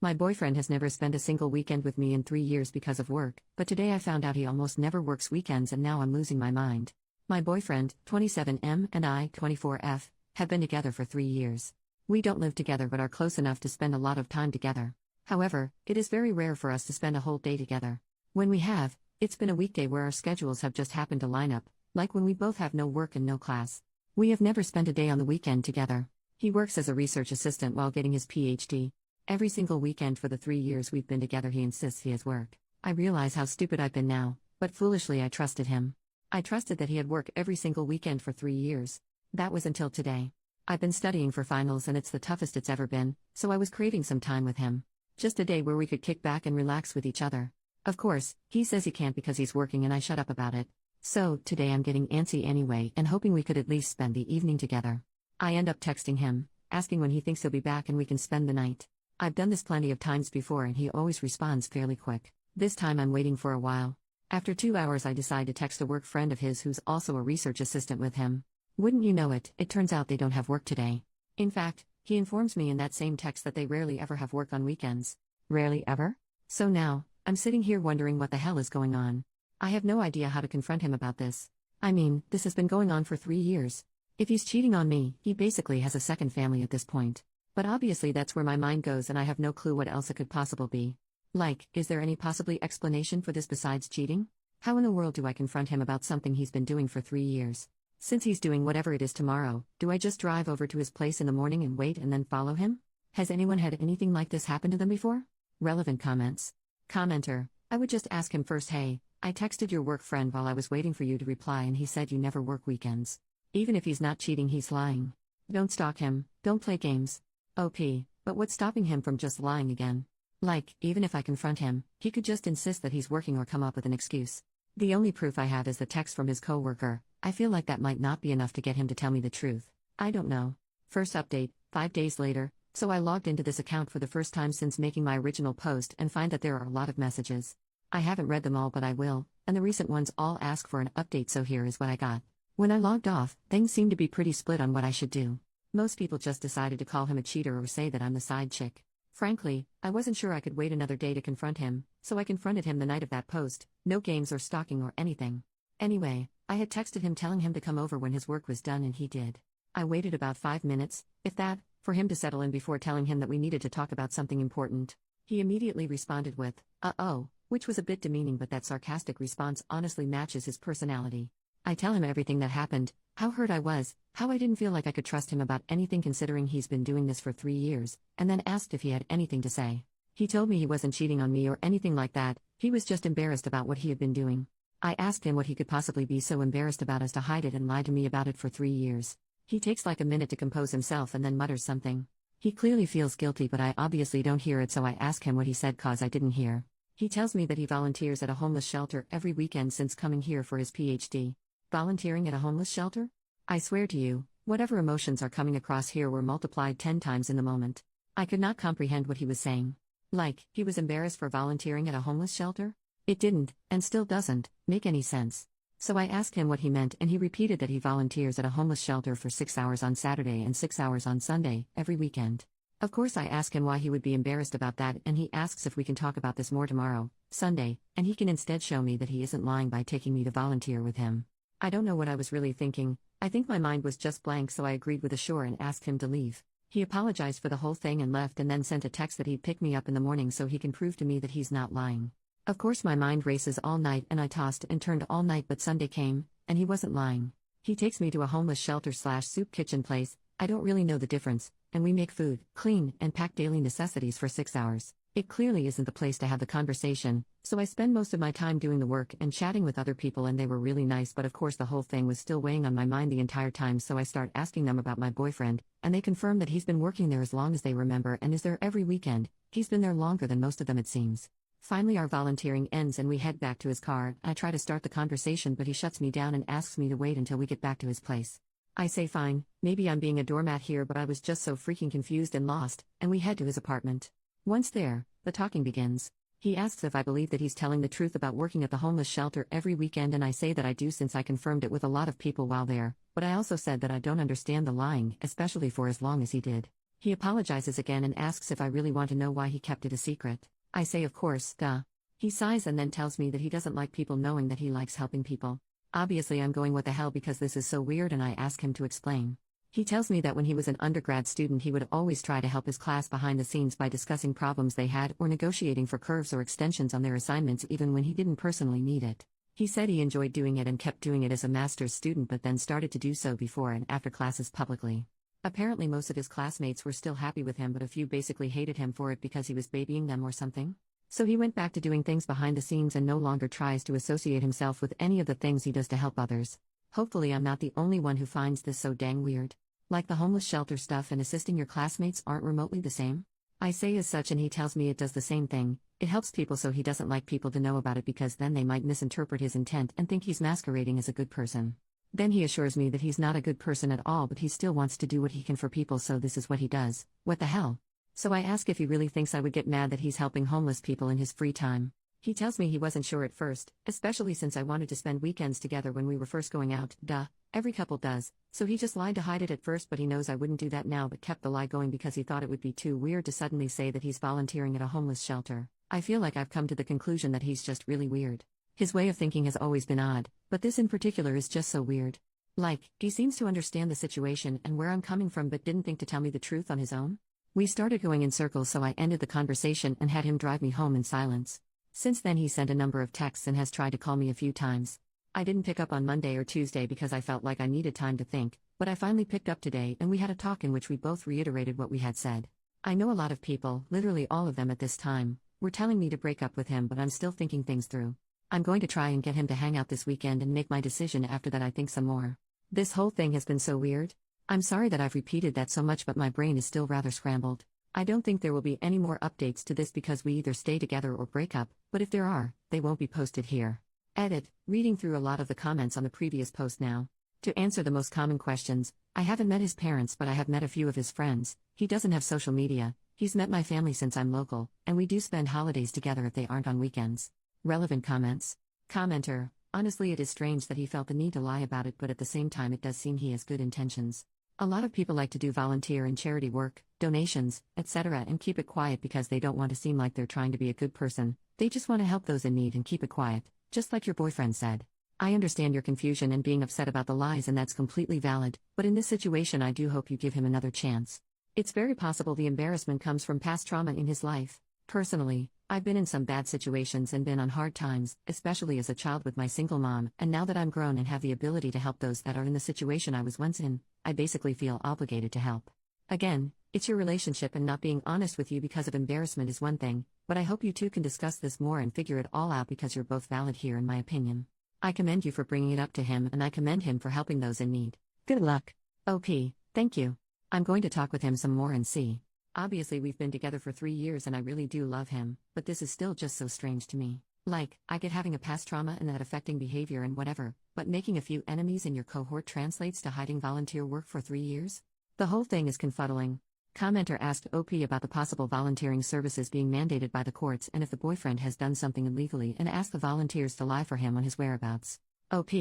My boyfriend has never spent a single weekend with me in 3 years because of work, but today I found out he almost never works weekends and now I'm losing my mind. My boyfriend, 27M, and I, 24F, have been together for 3 years. We don't live together but are close enough to spend a lot of time together. However, it is very rare for us to spend a whole day together. When we have, it's been a weekday where our schedules have just happened to line up, like when we both have no work and no class. We have never spent a day on the weekend together. He works as a research assistant while getting his PhD. Every single weekend for the 3 years we've been together he insists he has work. I realize how stupid I've been now, but foolishly I trusted him. I trusted that he had work every single weekend for 3 years. That was until today. I've been studying for finals and it's the toughest it's ever been, so I was craving some time with him. Just a day where we could kick back and relax with each other. Of course, he says he can't because he's working and I shut up about it. So, today I'm getting antsy anyway and hoping we could at least spend the evening together. I end up texting him, asking when he thinks he'll be back and we can spend the night. I've done this plenty of times before and he always responds fairly quick. This time I'm waiting for a while. After 2 hours I decide to text a work friend of his who's also a research assistant with him. Wouldn't you know it, it turns out they don't have work today. In fact, he informs me in that same text that they rarely ever have work on weekends. Rarely ever? So now, I'm sitting here wondering what the hell is going on. I have no idea how to confront him about this. I mean, this has been going on for 3 years. If he's cheating on me, he basically has a second family at this point. But obviously that's where my mind goes and I have no clue what else it could possibly be. Like, is there any possibly explanation for this besides cheating? How in the world do I confront him about something he's been doing for 3 years? Since he's doing whatever it is tomorrow, do I just drive over to his place in the morning and wait and then follow him? Has anyone had anything like this happen to them before? Relevant comments. Commenter, I would just ask him first, hey, I texted your work friend while I was waiting for you to reply and he said you never work weekends. Even if he's not cheating he's lying. Don't stalk him, don't play games. OP, but what's stopping him from just lying again? Like, even if I confront him, he could just insist that he's working or come up with an excuse. The only proof I have is the text from his coworker. I feel like that might not be enough to get him to tell me the truth. I don't know. First update, 5 days later, so I logged into this account for the first time since making my original post and find that there are a lot of messages. I haven't read them all but I will, and the recent ones all ask for an update so here is what I got. When I logged off, things seemed to be pretty split on what I should do. Most people just decided to call him a cheater or say that I'm the side chick. Frankly, I wasn't sure I could wait another day to confront him, so I confronted him the night of that post, no games or stalking or anything. Anyway, I had texted him telling him to come over when his work was done and he did. I waited about 5 minutes, if that, for him to settle in before telling him that we needed to talk about something important. He immediately responded with, uh-oh, which was a bit demeaning but that sarcastic response honestly matches his personality. I tell him everything that happened, how hurt I was, how I didn't feel like I could trust him about anything considering he's been doing this for 3 years, and then asked if he had anything to say. He told me he wasn't cheating on me or anything like that, he was just embarrassed about what he had been doing. I asked him what he could possibly be so embarrassed about as to hide it and lie to me about it for 3 years. He takes like a minute to compose himself and then mutters something. He clearly feels guilty but I obviously don't hear it so I ask him what he said cause I didn't hear. He tells me that he volunteers at a homeless shelter every weekend since coming here for his PhD. Volunteering at a homeless shelter? I swear to you, whatever emotions are coming across here were multiplied 10 times in the moment. I could not comprehend what he was saying. Like, he was embarrassed for volunteering at a homeless shelter? It didn't, and still doesn't, make any sense. So I asked him what he meant and he repeated that he volunteers at a homeless shelter for 6 hours on Saturday and 6 hours on Sunday, every weekend. Of course I ask him why he would be embarrassed about that and he asks if we can talk about this more tomorrow, Sunday, and he can instead show me that he isn't lying by taking me to volunteer with him. I don't know what I was really thinking. I think my mind was just blank so I agreed with a sure and asked him to leave. He apologized for the whole thing and left and then sent a text that he'd pick me up in the morning so he can prove to me that he's not lying. Of course my mind races all night and I tossed and turned all night but Sunday came, and he wasn't lying. He takes me to a homeless shelter/soup kitchen place, I don't really know the difference, and we make food, clean, and pack daily necessities for 6 hours. It clearly isn't the place to have the conversation, so I spend most of my time doing the work and chatting with other people and they were really nice but of course the whole thing was still weighing on my mind the entire time so I start asking them about my boyfriend, and they confirm that he's been working there as long as they remember and is there every weekend. He's been there longer than most of them it seems. Finally our volunteering ends and we head back to his car. I try to start the conversation but he shuts me down and asks me to wait until we get back to his place. I say fine, maybe I'm being a doormat here but I was just so freaking confused and lost, and we head to his apartment. Once there, the talking begins. He asks if I believe that he's telling the truth about working at the homeless shelter every weekend and I say that I do since I confirmed it with a lot of people while there, but I also said that I don't understand the lying, especially for as long as he did. He apologizes again and asks if I really want to know why he kept it a secret. I say of course, duh. He sighs and then tells me that he doesn't like people knowing that he likes helping people. Obviously I'm going what the hell because this is so weird and I ask him to explain. He tells me that when he was an undergrad student he would always try to help his class behind the scenes by discussing problems they had or negotiating for curves or extensions on their assignments even when he didn't personally need it. He said he enjoyed doing it and kept doing it as a master's student but then started to do so before and after classes publicly. Apparently most of his classmates were still happy with him but a few basically hated him for it because he was babying them or something. So he went back to doing things behind the scenes and no longer tries to associate himself with any of the things he does to help others. Hopefully I'm not the only one who finds this so dang weird. Like the homeless shelter stuff and assisting your classmates aren't remotely the same? I say as such and he tells me it does the same thing. It helps people so he doesn't like people to know about it because then they might misinterpret his intent and think he's masquerading as a good person. Then he assures me that he's not a good person at all but he still wants to do what he can for people so this is what he does. What the hell? So I ask if he really thinks I would get mad that he's helping homeless people in his free time. He tells me he wasn't sure at first, especially since I wanted to spend weekends together when we were first going out, duh, every couple does, so he just lied to hide it at first but he knows I wouldn't do that now but kept the lie going because he thought it would be too weird to suddenly say that he's volunteering at a homeless shelter. I feel like I've come to the conclusion that he's just really weird. His way of thinking has always been odd, but this in particular is just so weird. Like, he seems to understand the situation and where I'm coming from but didn't think to tell me the truth on his own. We started going in circles so I ended the conversation and had him drive me home in silence. Since then he sent a number of texts and has tried to call me a few times. I didn't pick up on Monday or Tuesday because I felt like I needed time to think, but I finally picked up today and we had a talk in which we both reiterated what we had said. I know a lot of people, literally all of them at this time, were telling me to break up with him but I'm still thinking things through. I'm going to try and get him to hang out this weekend and make my decision after that I think some more. This whole thing has been so weird. I'm sorry that I've repeated that so much but my brain is still rather scrambled. I don't think there will be any more updates to this because we either stay together or break up, but if there are, they won't be posted here. Edit, reading through a lot of the comments on the previous post now. To answer the most common questions, I haven't met his parents but I have met a few of his friends, he doesn't have social media, he's met my family since I'm local, and we do spend holidays together if they aren't on weekends. Relevant comments. Commenter, honestly it is strange that he felt the need to lie about it but at the same time it does seem he has good intentions. A lot of people like to do volunteer and charity work, donations, etc. and keep it quiet because they don't want to seem like they're trying to be a good person, they just want to help those in need and keep it quiet, just like your boyfriend said. I understand your confusion and being upset about the lies and that's completely valid, but in this situation I do hope you give him another chance. It's very possible the embarrassment comes from past trauma in his life. Personally, I've been in some bad situations and been on hard times, especially as a child with my single mom, and now that I'm grown and have the ability to help those that are in the situation I was once in, I basically feel obligated to help. Again, it's your relationship and not being honest with you because of embarrassment is one thing, but I hope you two can discuss this more and figure it all out because you're both valid here in my opinion. I commend you for bringing it up to him and I commend him for helping those in need. Good luck. OP, thank you. I'm going to talk with him some more and see. Obviously we've been together for 3 years and I really do love him, but this is still just so strange to me. Like, I get having a past trauma and that affecting behavior and whatever, but making a few enemies in your cohort translates to hiding volunteer work for 3 years? The whole thing is confuddling. Commenter asked OP about the possible volunteering services being mandated by the courts and if the boyfriend has done something illegally and asked the volunteers to lie for him on his whereabouts. OP,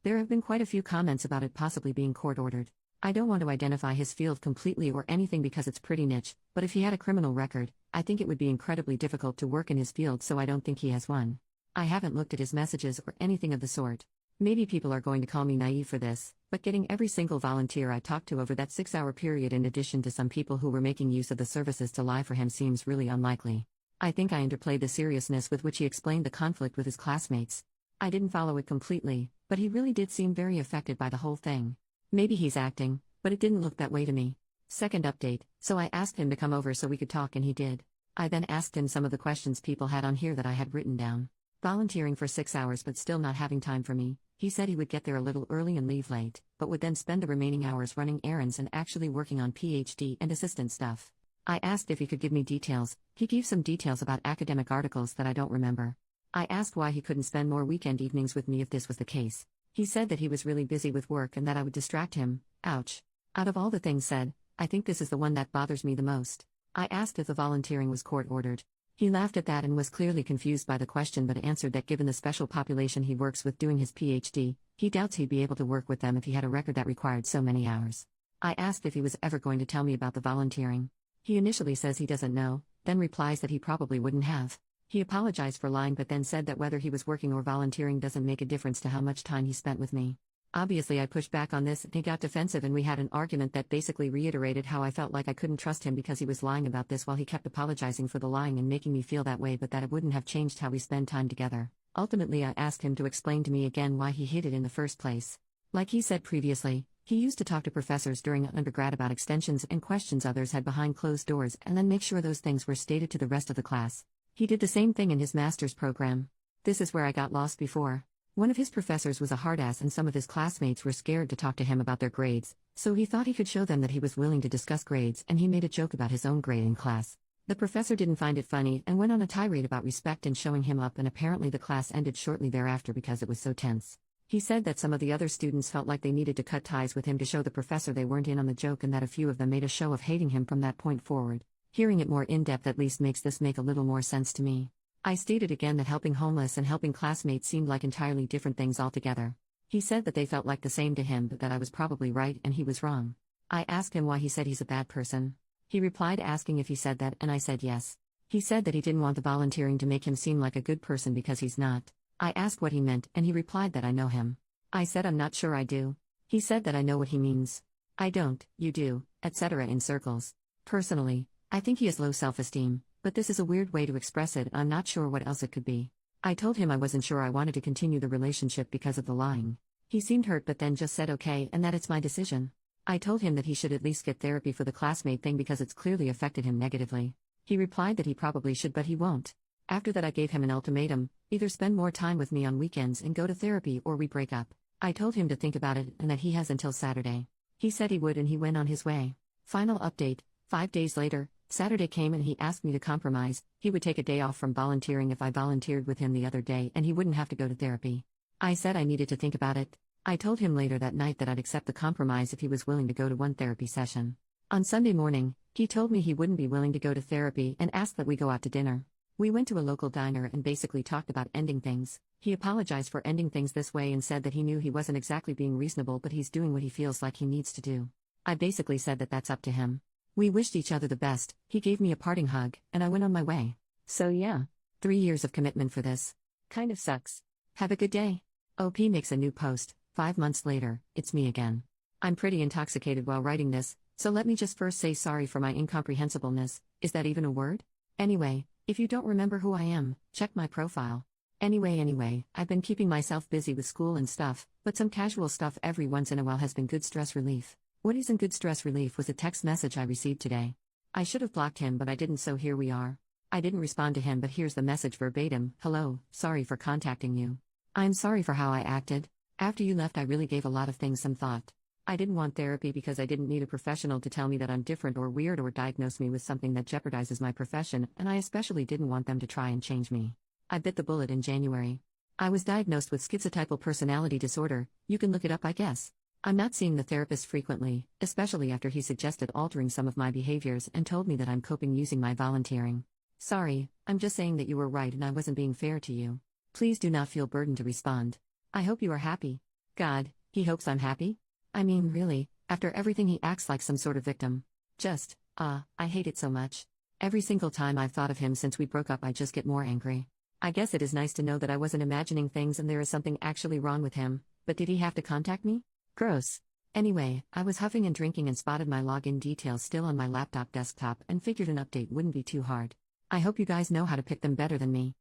there have been quite a few comments about it possibly being court-ordered. I don't want to identify his field completely or anything because it's pretty niche, but if he had a criminal record, I think it would be incredibly difficult to work in his field so I don't think he has one. I haven't looked at his messages or anything of the sort. Maybe people are going to call me naive for this, but getting every single volunteer I talked to over that 6-hour period in addition to some people who were making use of the services to lie for him seems really unlikely. I think I underplayed the seriousness with which he explained the conflict with his classmates. I didn't follow it completely, but he really did seem very affected by the whole thing. Maybe he's acting, but it didn't look that way to me. Second update, so I asked him to come over so we could talk and he did. I then asked him some of the questions people had on here that I had written down. Volunteering for 6 hours but still not having time for me. He said he would get there a little early and leave late, but would then spend the remaining hours running errands and actually working on PhD and assistant stuff. I asked if he could give me details. He gave some details about academic articles that I don't remember. I asked why he couldn't spend more weekend evenings with me if this was the case. He said that he was really busy with work and that I would distract him. Ouch. Out of all the things said, I think this is the one that bothers me the most. I asked if the volunteering was court-ordered. He laughed at that and was clearly confused by the question but answered that given the special population he works with doing his PhD, he doubts he'd be able to work with them if he had a record that required so many hours. I asked if he was ever going to tell me about the volunteering. He initially says he doesn't know, then replies that he probably wouldn't have. He apologized for lying but then said that whether he was working or volunteering doesn't make a difference to how much time he spent with me. Obviously, I pushed back on this and he got defensive, and we had an argument that basically reiterated how I felt like I couldn't trust him because he was lying about this while he kept apologizing for the lying and making me feel that way, but that it wouldn't have changed how we spend time together. Ultimately, I asked him to explain to me again why he hid it in the first place. Like he said previously, he used to talk to professors during undergrad about extensions and questions others had behind closed doors and then make sure those things were stated to the rest of the class. He did the same thing in his master's program. This is where I got lost before. One of his professors was a hard ass and some of his classmates were scared to talk to him about their grades, so he thought he could show them that he was willing to discuss grades, and he made a joke about his own grade in class. The professor didn't find it funny and went on a tirade about respect and showing him up, and apparently the class ended shortly thereafter because it was so tense. He said that some of the other students felt like they needed to cut ties with him to show the professor they weren't in on the joke, and that a few of them made a show of hating him from that point forward. Hearing it more in-depth at least makes this make a little more sense to me. I stated again that helping homeless and helping classmates seemed like entirely different things altogether. He said that they felt like the same to him, but that I was probably right and he was wrong. I asked him why he said he's a bad person. He replied asking if he said that, and I said yes. He said that he didn't want the volunteering to make him seem like a good person because he's not. I asked what he meant, and he replied that I know him. I said I'm not sure I do. He said that I know what he means. I don't, you do, etc. in circles. Personally, I think he has low self-esteem, but this is a weird way to express it, and I'm not sure what else it could be. I told him I wasn't sure I wanted to continue the relationship because of the lying. He seemed hurt but then just said okay and that it's my decision. I told him that he should at least get therapy for the classmate thing because it's clearly affected him negatively. He replied that he probably should but he won't. After that I gave him an ultimatum: either spend more time with me on weekends and go to therapy or we break up. I told him to think about it and that he has until Saturday. He said he would and he went on his way. Final update: 5 days later, Saturday came and he asked me to compromise. He would take a day off from volunteering if I volunteered with him the other day and he wouldn't have to go to therapy. I said I needed to think about it. I told him later that night that I'd accept the compromise if he was willing to go to one therapy session. On Sunday morning, he told me he wouldn't be willing to go to therapy and asked that we go out to dinner. We went to a local diner and basically talked about ending things. He apologized for ending things this way and said that he knew he wasn't exactly being reasonable but he's doing what he feels like he needs to do. I basically said that that's up to him. We wished each other the best, he gave me a parting hug, and I went on my way. So yeah, 3 years of commitment for this. Kind of sucks. Have a good day. OP makes a new post. 5 months later, it's me again. I'm pretty intoxicated while writing this, so let me just first say sorry for my incomprehensibleness. Is that even a word? Anyway, if you don't remember who I am, check my profile. Anyway, I've been keeping myself busy with school and stuff, but some casual stuff every once in a while has been good stress relief. What isn't good stress relief was a text message I received today. I should have blocked him but I didn't, so here we are. I didn't respond to him but here's the message verbatim. Hello, sorry for contacting you. I'm sorry for how I acted. After you left I really gave a lot of things some thought. I didn't want therapy because I didn't need a professional to tell me that I'm different or weird or diagnose me with something that jeopardizes my profession, and I especially didn't want them to try and change me. I bit the bullet in January. I was diagnosed with schizotypal personality disorder. You can look it up, I guess. I'm not seeing the therapist frequently, especially after he suggested altering some of my behaviors and told me that I'm coping using my volunteering. Sorry, I'm just saying that you were right and I wasn't being fair to you. Please do not feel burdened to respond. I hope you are happy. God, he hopes I'm happy? I mean, really, after everything he acts like some sort of victim. I hate it so much. Every single time I've thought of him since we broke up I just get more angry. I guess it is nice to know that I wasn't imagining things and there is something actually wrong with him, but did he have to contact me? Gross. Anyway, I was huffing and drinking and spotted my login details still on my laptop desktop and figured an update wouldn't be too hard. I hope you guys know how to pick them better than me.